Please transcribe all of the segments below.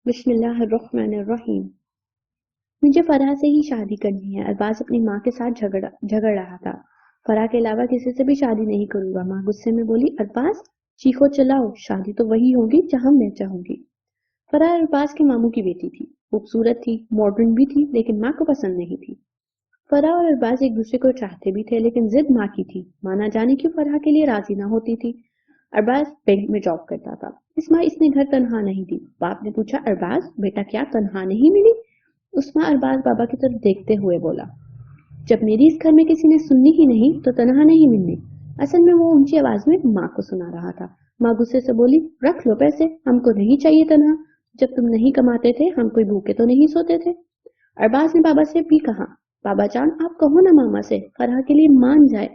بسم اللہ الرحمن الرحیم۔ مجھے فرح سے ہی شادی کرنی ہے۔ ارباز اپنی ماں کے ساتھ جھگڑ رہا تھا۔ فرح کے علاوہ کسی سے بھی شادی نہیں کروں گا۔ ماں غصے میں بولی، ارباز چیخو چلاؤ، شادی تو وہی ہوگی جہاں میں چاہوں گی۔ فرح ارباز کے ماموں کی بیٹی تھی، خوبصورت تھی، ماڈرن بھی تھی، لیکن ماں کو پسند نہیں تھی۔ فرح اور ارباز ایک دوسرے کو چاہتے بھی تھے، لیکن ضد ماں کی تھی۔ ماں نہ جانے کیوں فرح کے لیے راضی نہ ہوتی تھی۔ ارباز بینک میں جاب کرتا تھا، اس ماں اس نے گھر تنہا نہیں دی۔ باپ نے پوچھا، ارباز بیٹا کیا تنہا نہیں ملی؟ اس ماں ارباز بابا کی طرف دیکھتے ہوئے بولا، جب میری اس گھر میں کسی نے سننی ہی نہیں تو تنہا نہیں ملنی۔ اصل میں وہ اونچی آواز میں ماں کو سنا رہا تھا۔ ماں غصے سے بولی، رکھ لو پیسے، ہم کو نہیں چاہیے تنہا۔ جب تم نہیں کماتے تھے ہم کوئی بھوکے تو نہیں سوتے تھے۔ ارباز نے بابا سے بھی کہا، بابا جان آپ کہو نا ماما سے فرح کے لیے مان جائے۔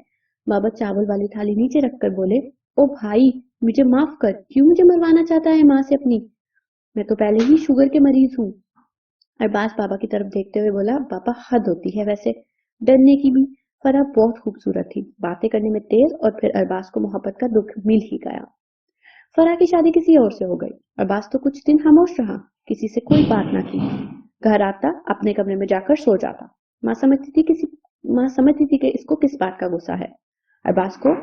بابا چاول والی تھالی نیچے رکھ کر بولے، او بھائی مجھے معاف کر، کیوں مجھے مروانا چاہتا ہے ماں سے اپنی؟ میں تو پہلے ہی شوگر کے مریض ہوں۔ ارباز بابا کی طرف دیکھتے ہوئے بولا، بابا حد ہوتی ہے ویسے ڈرنے کی بھی۔ فرح بہت خوبصورت تھی، باتیں کرنے میں تیز، اور پھر ارباز کو محبت کا دکھ مل ہی گیا۔ فرح کی شادی کسی اور سے ہو گئی۔ ارباز تو کچھ دن خاموش رہا، کسی سے کوئی بات نہ کی۔ گھر آتا، اپنے کمرے میں جا کر سو جاتا۔ ماں سمجھتی تھی کہ اس کو کس بات کا غصہ ہے۔ ارباز کو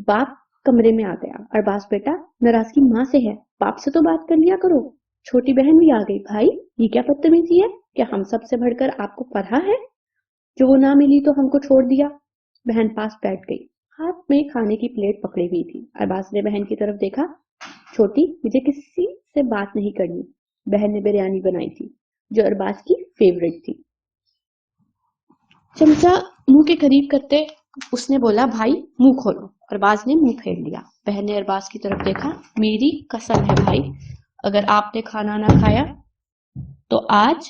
باپ کمرے میں آ گیا، ارباز بیٹا ناراضگی ماں سے ہے، باپ سے تو بات کر لیا کرو۔ چھوٹی بہن بھی آ گئی، بھائی یہ کیا بدتمیزی ہے؟ کیا ہم سب سے بڑھ کر آپ کو فرح ہے جو وہ نہ ملی تو ہم کو چھوڑ دیا؟ بہن پاس بیٹھ گئی، ہاتھ میں کھانے کی پلیٹ پکڑی ہوئی تھی۔ ارباز نے بہن کی طرف دیکھا، چھوٹی مجھے کسی سے بات نہیں کرنی۔ بہن نے بریانی بنائی تھی جو ارباز کی فیوریٹ تھی۔ چمچہ منہ کے قریب کرتے اس نے بولا، بھائی منہ کھولو۔ ارباز نے منہ پھیر لیا۔ بہن نے ارباز کی طرف دیکھا، میری قسم ہے بھائی اگر آپ نے کھانا نہ کھایا تو آج۔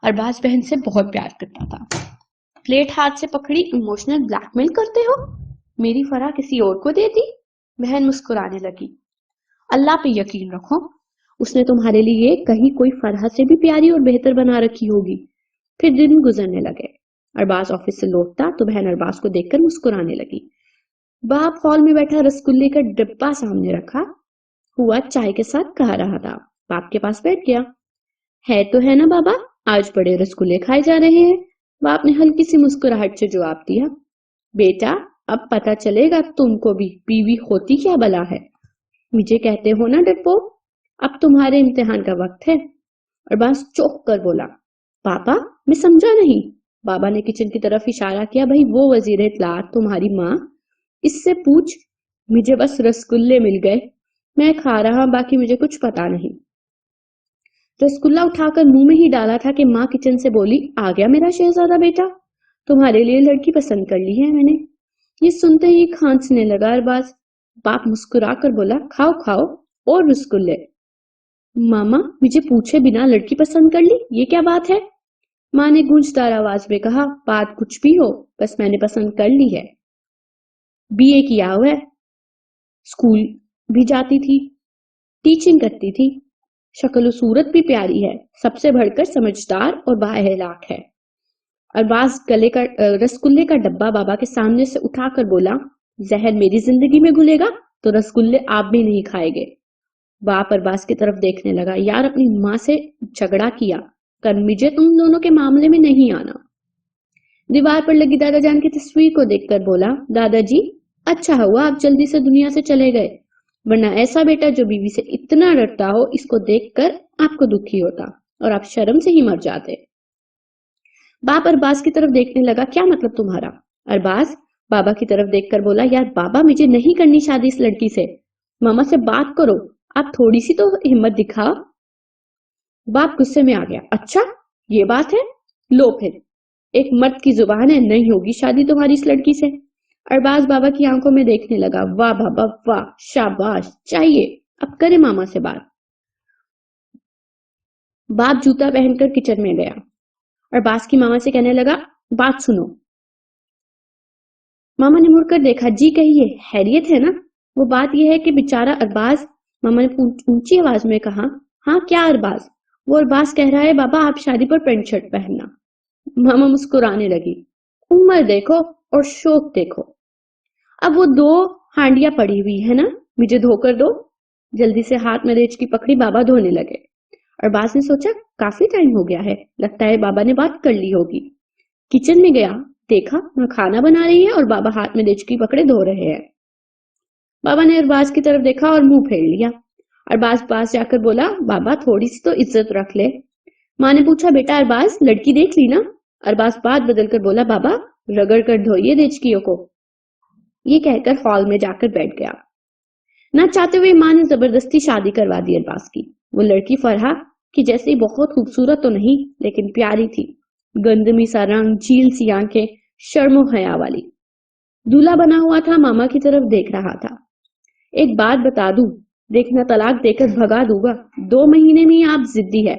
ارباز بہن سے بہت پیار کرتا تھا۔ پلیٹ ہاتھ سے پکڑی، ایموشنل بلیک میل کرتے ہو؟ میری فرح کسی اور کو دے دی؟ بہن مسکرانے لگی، اللہ پہ یقین رکھو، اس نے تمہارے لیے کہیں کوئی فرح سے بھی پیاری اور بہتر بنا رکھی ہوگی۔ پھر دن گزرنے لگے۔ ارباز آفس سے لوٹتا تو بہن ارباز کو دیکھ کر مسکرانے لگی۔ باپ ہال میں بیٹھا رسگلے کا ڈبہ سامنے رکھا ہوا چائے کے ساتھ کھا رہا تھا۔ باپ کے پاس بیٹھ گیا، ہے تو ہے نا بابا، آج بڑے رسگلے کھائے جا رہے ہیں۔ باپ نے ہلکی سی مسکراہٹ سے جواب دیا، بیٹا اب پتا چلے گا تم کو بھی بیوی ہوتی کیا بلا ہے۔ مجھے کہتے ہو نا ڈرپوک، اب تمہارے امتحان کا وقت ہے۔ ارباز چوک کر بولا، پاپا میں سمجھا نہیں۔ بابا نے کچن کی طرف اشارہ کیا، بھائی وہ وزیر اطلاعات تمہاری ماں، اس سے پوچھ، مجھے بس رسگلے مل گئے، میں کھا رہا، باقی مجھے کچھ پتا نہیں۔ رسگلہ اٹھا کر منہ میں ہی ڈالا تھا کہ ماں کچن سے بولی، آ گیا میرا شہزادہ بیٹا، تمہارے لیے لڑکی پسند کر لی ہے میں نے۔ یہ سنتے ہی کھانسنے لگا ارباز۔ باپ مسکرا کر بولا، کھاؤ کھاؤ اور رسگلے۔ ماما مجھے پوچھے بنا لڑکی پسند کر لی، یہ کیا بات ہے؟ ماں نے گونجدار آواز میں کہا، بات کچھ بھی ہو، بس میں نے پسند کر لی ہے۔ بی اے کیا ہوا ہے، اسکول بھی جاتی تھی، ٹیچنگ کرتی تھی، شکل و صورت بھی پیاری ہے، سب سے بڑھ کر سمجھدار اور بااخلاق ہے۔ ارباز رسگلے کا ڈبہ بابا کے سامنے سے اٹھا کر بولا، زہر میری زندگی میں گھلے گا تو رسگلے آپ بھی نہیں کھائے گے۔ باپ ارباز کی طرف دیکھنے لگا، یار اپنی ماں سے جھگڑا کیا کر، مجھے تم دونوں کے معاملے میں نہیں آنا۔ دیوار پر لگی دادا جان کی تصویر کو دیکھ کر بولا، دادا جی اچھا ہوا آپ جلدی سے دنیا سے چلے گئے، ورنہ ایسا بیٹا جو بیوی سے اتنا ڈرتا ہو، اس کو دیکھ کر آپ کو دکھی ہوتا اور آپ شرم سے ہی مر جاتے۔ باپ ارباز کی طرف دیکھنے لگا، کیا مطلب تمہارا؟ ارباز بابا کی طرف دیکھ کر بولا، یار بابا مجھے نہیں کرنی شادی اس لڑکی سے، ماما سے بات کرو، آپ تھوڑی سی تو ہمت دکھاؤ۔ باپ غصے میں آ گیا، اچھا یہ بات ہے، لو پھر ایک مرد کی زبان ہے، نہیں ہوگی شادی تمہاری اس لڑکی سے۔ ارباز بابا کی آنکھوں میں دیکھنے لگا، واہ بابا واہ، شاباش، چاہیے اب کرے ماما سے بات۔ باپ جوتا پہن کر کچن میں گیا، ارباز کی ماما سے کہنے لگا، بات سنو۔ ماما نے مڑ کر دیکھا، جی کہیے، خیریت ہے نا؟ وہ بات یہ ہے کہ بیچارہ ارباز، ماما نے اونچی آواز میں کہا، ہاں کیا ارباز؟ وہ ارباز کہہ رہا ہے بابا آپ شادی پر پینٹ شرٹ پہننا۔ ماما مسکرانے لگی، عمر دیکھو اور شوق دیکھو، اب وہ 2 ہانڈیاں پڑی ہوئی ہے نا، مجھے دھو کر دو۔ جلدی سے ہاتھ میں ریچھ کی پکڑی بابا دھونے لگے۔ ارباز نے سوچا کافی ٹائم ہو گیا ہے، لگتا ہے بابا نے بات کر لی ہوگی۔ کچن میں گیا، دیکھا ماں کھانا بنا رہی ہے اور بابا ہاتھ میں ریچھ کی پکڑے دھو رہے ہیں۔ بابا نے ارباز کی طرف دیکھا اور منہ پھیر لیا۔ ارباز پاس جا کر بولا، بابا تھوڑی سی تو عزت رکھ لے۔ ماں نے پوچھا، بیٹا ارباز لڑکی دیکھ لی نا؟ ارباز بات بدل کر بولا، بابا رگڑ کر دھوئیے ریچکیوں کو۔ یہ کہہ کر ہال میں جا کر بیٹھ گیا۔ نہ چاہتے ہوئے ماں نے زبردستی شادی کروا دی ارباز کی۔ وہ لڑکی فرحہ کی جیسے بہت خوبصورت تو نہیں لیکن پیاری تھی، گندمی سا رنگ، جھیل سی آنکھیں، شرم و حیا والی۔ دولہا بنا ہوا تھا، ماما کی طرف دیکھ رہا تھا۔ ایک بات بتا دوں، دیکھنا طلاق دے کر بھگا دوں گا، 2 مہینے میں آپ ضدی ہے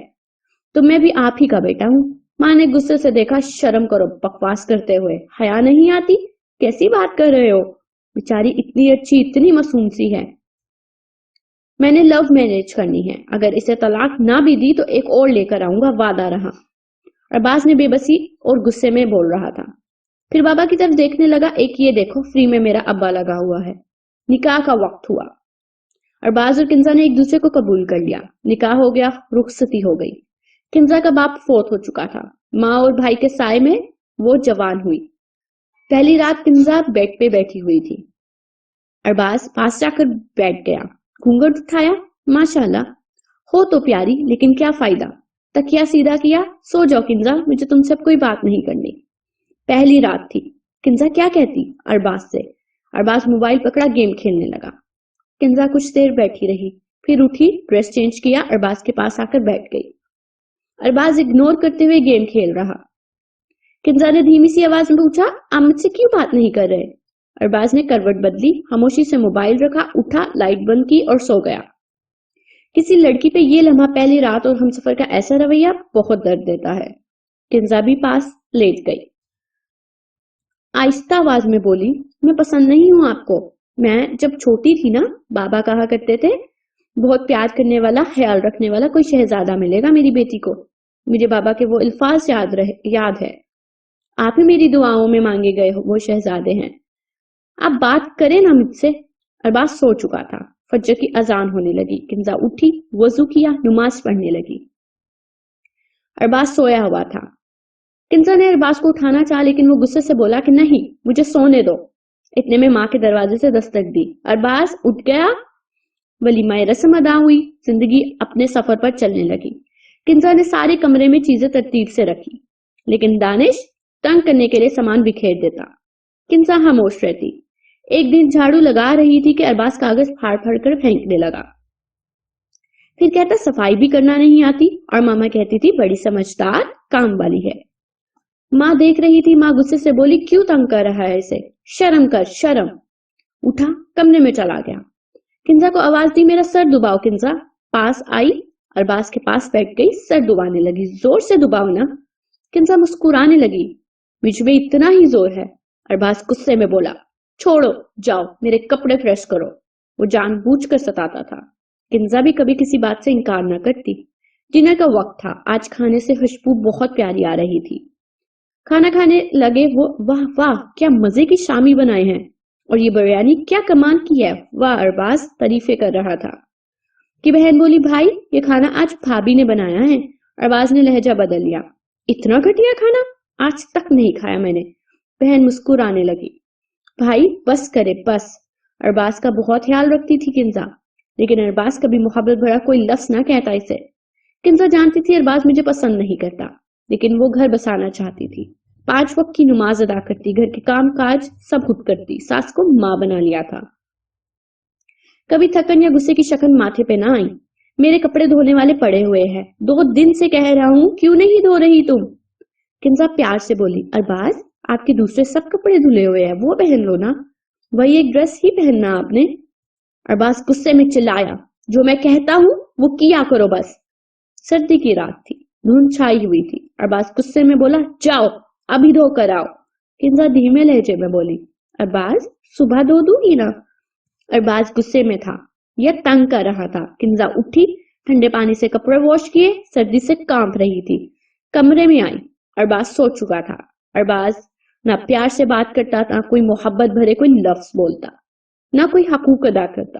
تو میں بھی آپ ہی کا بیٹا ہوں۔ ماں نے غصے سے دیکھا، شرم کرو بکواس کرتے ہوئے، حیا نہیں آتی؟ کیسی بات کر رہے ہو؟ بیچاری اتنی اچھی، اتنی معصوم سی ہے۔ میں نے لو میرج کرنی ہے، اگر اسے طلاق نہ بھی دی تو ایک اور لے کر آؤں گا، وعدہ رہا۔ ارباز نے بے بسی اور غصے میں بول رہا تھا۔ پھر بابا کی طرف دیکھنے لگا، ایک یہ دیکھو فری میں میرا ابا لگا ہوا ہے۔ نکاح کا وقت ہوا۔ ارباز اور کنزا نے ایک دوسرے کو قبول کر لیا، نکاح ہو گیا، رخصتی ہو گئی۔ کنزا کا باپ فوت ہو چکا تھا، ماں اور بھائی کے سائے میں وہ جوان ہوئی۔ پہلی رات کنزا بیڈ پہ بیٹھی ہوئی تھی، ارباز پاس جا کر بیٹھ گیا، گھونگھٹ اٹھایا، ماشاءاللہ ہو تو پیاری لیکن کیا فائدہ۔ تکیا سیدھا کیا، سو جاؤ کنزا، مجھے تم سے کوئی بات نہیں کرنی۔ پہلی رات تھی، کنزا کیا کہتی ارباز سے؟ ارباز موبائل پکڑا، گیم کھیلنے لگا۔ کنزا کچھ دیر بیٹھی رہی، پھر اٹھی، ڈریس چینج کیا، ارباز کے پاس آ کر بیٹھ گئی۔ ارباز اگنور کرتے ہوئے گیم کھیل رہا۔ کنزا نے دھیمی سی آواز میں پوچھا، آپ مجھ سے کیوں بات نہیں کر رہے؟ ارباز نے کروٹ بدلی، خاموشی سے موبائل رکھا، اٹھا، لائٹ بند کی اور سو گیا۔ کسی لڑکی پہ یہ لمحہ، پہلی رات اور ہم سفر کا ایسا رویہ بہت درد دیتا ہے۔ کنزا بھی پاس لیٹ گئی، آہستہ آواز میں بولی، میں پسند نہیں ہوں آپ کو۔ میں جب چھوٹی تھی نا، بابا کہا کرتے تھے بہت پیار کرنے والا، خیال رکھنے والا کوئی شہزادہ ملے گا میری بیٹی کو۔ مجھے بابا کے وہ الفاظ یاد ہے، آپ ہی میری دعاؤں میں مانگے گئے وہ شہزادے ہیں۔ آپ بات کریں نا مجھ سے۔ ارباز سو چکا تھا، فجر کی اذان ہونے لگی۔ کنزا اٹھی، وضو کیا، نماز پڑھنے لگی۔ ارباز سویا ہوا تھا۔ کنزا نے ارباز کو اٹھانا چاہا لیکن وہ غصے سے بولا کہ نہیں، مجھے سونے دو۔ اتنے میں ماں کے دروازے سے دستک دی، ارباز اٹھ گیا۔ ولیمہ رسم ادا ہوئی، زندگی اپنے سفر پر چلنے لگی۔ کنزا نے سارے کمرے میں چیزیں ترتیب سے رکھی لیکن دانش تنگ کرنے کے لیے سامان بکھیر دیتا۔ کنزا خاموش رہتی۔ ایک دن جھاڑو لگا رہی تھی کہ ارباز کاغذ پھاڑ پھاڑ کر پھینکنے لگا، پھر کہتا صفائی بھی کرنا نہیں آتی، اور ماما کہتی تھی بڑی سمجھدار کام والی ہے۔ ماں دیکھ رہی تھی، ماں غصے سے بولی، کیوں تنگ کر رہا ہے اسے؟ شرم کر، شرم۔ اٹھا، کمرے میں چلا گیا۔ کنزا کو آواز دی، میرا سر دباؤ۔ کنزا پاس آئی، ارباز کے پاس بیٹھ گئی، سر دبانے لگی، زور سے دباؤ نا۔ کنزا مسکرانے لگی، مجھ میں اتنا ہی زور ہے۔ ارباز غصے میں بولا، چھوڑو، جاؤ میرے کپڑے پریس کرو۔ وہ جان بوجھ کر ستاتا تھا۔ کنزا بھی کبھی کسی بات سے انکار نہ کرتی۔ ڈنر کا وقت تھا، آج کھانے سے خوشبو بہت پیاری آ رہی تھی۔ کھانا کھانے لگے وہ، واہ واہ کیا مزے کی شامی بنائے ہیں، اور یہ بریانی کیا کمال کی ہے، واہ۔ ارباز تعریفیں کر رہا تھا کہ بہن بولی، بھائی یہ کھانا آج بھابھی نے بنایا ہے۔ ارباز نے لہجہ بدل لیا، اتنا گھٹیا کھانا آج تک نہیں کھایا میں نے۔ بہن مسکرانے لگی، بھائی بس کرے بس۔ ارباز کا بہت خیال رکھتی تھی کنزا، لیکن ارباز کبھی محبت بھرا کوئی لفظ نہ کہتا اسے۔ کنزا جانتی تھی ارباز مجھے پسند نہیں کرتا، لیکن وہ گھر بسانا چاہتی تھی۔ 5 وقت کی نماز ادا کرتی، گھر کے کام کاج سب خود کرتی، ساس کو ماں بنا لیا تھا۔ کبھی تھکن یا غصے کی شکن ماتھے پہ نہ آئی۔ میرے کپڑے دھونے والے پڑے ہوئے ہیں، 2 دن سے کہہ رہا ہوں، کیوں نہیں دھو رہی تم؟ کنزا پیار سے بولی، ارباز آپ کے دوسرے سب کپڑے دھلے ہوئے ہیں، وہ پہن لو نا، وہی ایک ڈریس ہی پہننا آپ نے۔ ارباز غصے میں چلایا، جو میں کہتا ہوں وہ کیا کرو بس۔ سردی کی رات تھی، دھند چھائی ہوئی تھی۔ ارباز غصے میں بولا، جاؤ ابھی دھو کر آؤ۔ کنزا دھیمے لہجے میں بولی، ارباز صبح دھو دوں گی نا۔ ارباز غصے میں تھا، یہ تنگ کر رہا تھا۔ کنزا اٹھی، ٹھنڈے پانی سے کپڑے واش کیے، سردی سے کانپ رہی تھی۔ کمرے میں آئی، ارباز سو چکا تھا۔ ارباز نہ پیار سے بات کرتا، نہ کوئی محبت بھرے کوئی لفظ بولتا، نہ کوئی حقوق ادا کرتا۔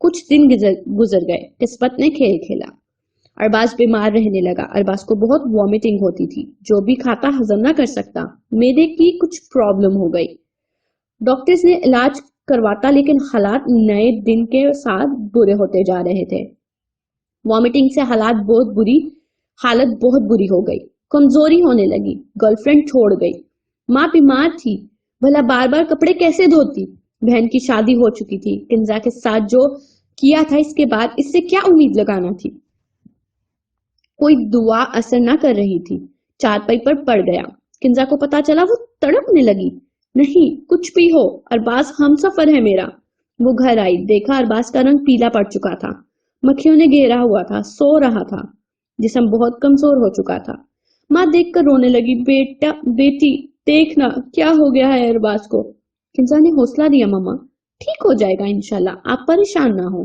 کچھ دن گزر گئے. قسمت نے کھیل کھیلا. ارباز بیمار رہنے لگا. ارباز کو بہت وامٹنگ ہوتی تھی. جو بھی کھاتا ہضم نہ کر سکتا. معدے کی کچھ پرابلم ہو گئی. ڈاکٹرز نے علاج کرواتا لیکن حالات نئے دن کے ساتھ برے ہوتے جا رہے تھے. وامٹنگ سے حالت بہت بری ہو گئی. کمزوری ہونے لگی. گرل فرینڈ چھوڑ گئی. ماں بیمار تھی. بھلا بار بار کپڑے کیسے دھوتی. بہن کی شادی ہو چکی تھی. کنزا کے ساتھ جو کیا تھا اس کے بعد اس سے کیا امید لگانا تھی. کوئی دعا اثر نہ کر رہی تھی. چارپائی پر پڑ گیا. کنزا کو پتا چلا وہ تڑپنے لگی. نہیں کچھ بھی ہو ارباز ہم سفر ہے میرا. وہ گھر آئی. دیکھا ارباز کا رنگ پیلا پڑ چکا تھا. مکھیوں نے گھیرا ہوا تھا. سو رہا تھا. جسم بہت کمزور ہو چکا تھا. ماں دیکھ کر رونے لگی. بیٹی دیکھنا کیا ہو گیا ہے ارباز کو. کنزا نے حوصلہ دیا. ماما ٹھیک ہو جائے گا انشاءاللہ. آپ پریشان نہ ہو.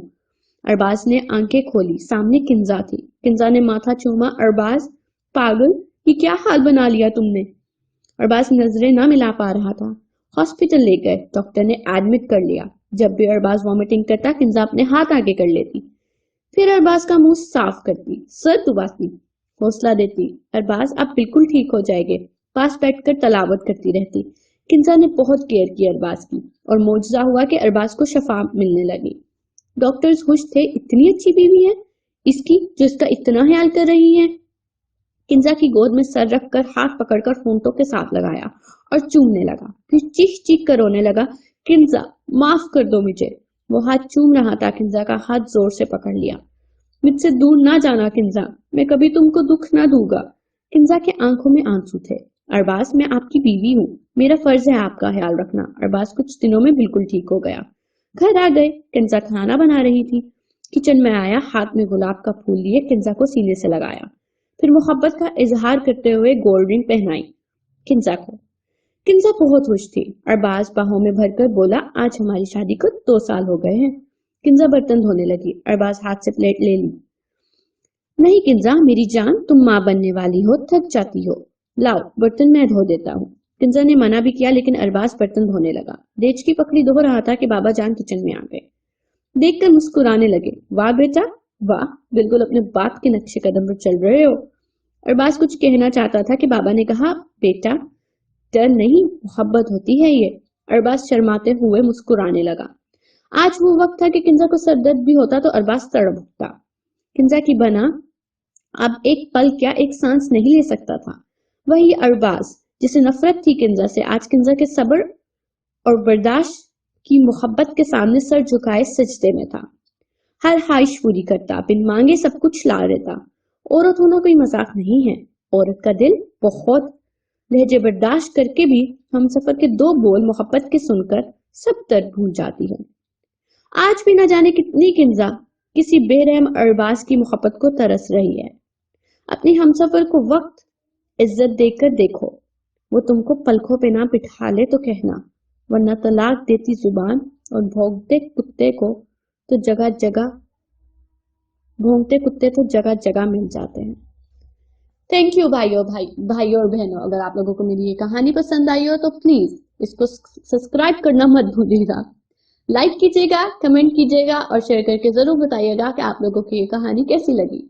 ارباز نے آنکھیں کھولی. سامنے کنزا تھی. کنزا نے ماتھا چوما. ارباز پاگل یہ کیا حال بنا لیا تم نے. ارباز نظریں نہ ملا پا رہا تھا. ہاسپٹل لے گئے. ڈاکٹر نے ایڈمٹ کر لیا. جب بھی ارباز وامٹنگ کرتا کنزا اپنے ہاتھ آگے کر لیتی. پھر ارباز کا منہ صاف کرتی. سر دباتی. حوصلہ دیتی. ارباز آپ بالکل ٹھیک ہو جائے گے. پاس بیٹھ کر تلاوت کرتی رہتی. کنزا نے بہت کیئر کی ارباز کی اور معجزہ ہوا کہ ارباز کو شفا ملنے لگی. ڈاکٹرز خوش تھے. اتنی اچھی بیوی ہے اس کی جو اس کا اتنا خیال کر رہی ہے. کنزا کی گود میں سر رکھ کر ہاتھ پکڑ کر ہونٹوں کے ساتھ لگایا اور چومنے لگا. پھر چیخ چیخ کر رونے لگا. کنزا معاف کر دو مجھے. وہ ہاتھ چوم رہا تھا. کنزا کا ہاتھ زور سے پکڑ لیا. مجھ سے دور نہ جانا کنزا. میں کبھی تم کو دکھ نہ دوں گا. کنزا کے آنکھوں میں آنسو تھے. ارباز میں آپ کی بیوی ہوں. میرا فرض ہے آپ کا خیال رکھنا. ارباز کچھ دنوں میں بالکل ٹھیک ہو گیا. گھر آ گئے. کنزا کھانا بنا رہی تھی. کچن میں آیا. ہاتھ میں گلاب کا پھول لیے کنزا کو سینے سے لگایا. پھر محبت کا اظہار کرتے ہوئے گولڈ رنگ پہنائی کنزا کو. کنزا بہت خوش تھی. ارباز باہوں میں بھر کر بولا آج ہماری شادی کو 2 سال ہو گئے ہیں. کنزا برتن دھونے لگی. ارباز ہاتھ سے پلیٹ لے لی. نہیں کنزا میری جان تم ماں بننے والی ہو تھک جاتی ہو. لاؤ برتن میں دھو دیتا ہوں. کنزا نے منع بھی کیا لیکن ارباز برتن دھونے لگا. دیچ کی پکڑی دھو رہا تھا کہ بابا جان کچن میں آ گئے. دیکھ کر مسکرانے لگے. واہ بیٹا واہ بالکل اپنے باپ کے نقشے قدم پر چل رہے ہو. ارباز کچھ کہنا چاہتا تھا کہ بابا نے کہا بیٹا ڈر نہیں محبت ہوتی ہے یہ. ارباز شرماتے ہوئے مسکرانے لگا. آج وہ وقت تھا کہ کنزا کو سر درد بھی ہوتا تو ارباز تڑپ اٹھتا. کنزا کی بنا اب ایک پل کیا ایک سانس نہیں لے سکتا تھا. وہی ارباز جسے نفرت تھی کنزا سے آج کنزا کے صبر اور برداشت کی محبت کے سامنے سر جھکائے سجدے میں تھا. ہر خواہش پوری کرتا. بن مانگے سب کچھ لا دیتا. عورت ہونا کوئی مذاق نہیں ہے. عورت کا دل بہت لہجے برداشت کر کے بھی ہم سفر کے 2 بول محبت کے سن کر سب درد بھول جاتی ہے. آج بھی نہ جانے کتنی کنزا کسی بے رحم ارباز کی محبت کو ترس رہی ہے. اپنی ہمسفر کو وقت عزت دے کر دیکھو. وہ تم کو پلکوں پہ نہ بٹھا لے تو کہنا ورنہ طلاق دیتی زبان اور بھونکتے کتے تو جگہ جگہ مل جاتے ہیں. تھینک یو بھائیوں اور بہنوں. اگر آپ لوگوں کو میری یہ کہانی پسند آئی ہو تو پلیز اس کو سبسکرائب کرنا مت بھولیے گا. لائک کیجیے گا, کمنٹ کیجیے گا اور شیئر کر کے ضرور بتائیے گا کہ آپ لوگوں کی یہ کہانی کیسی لگی.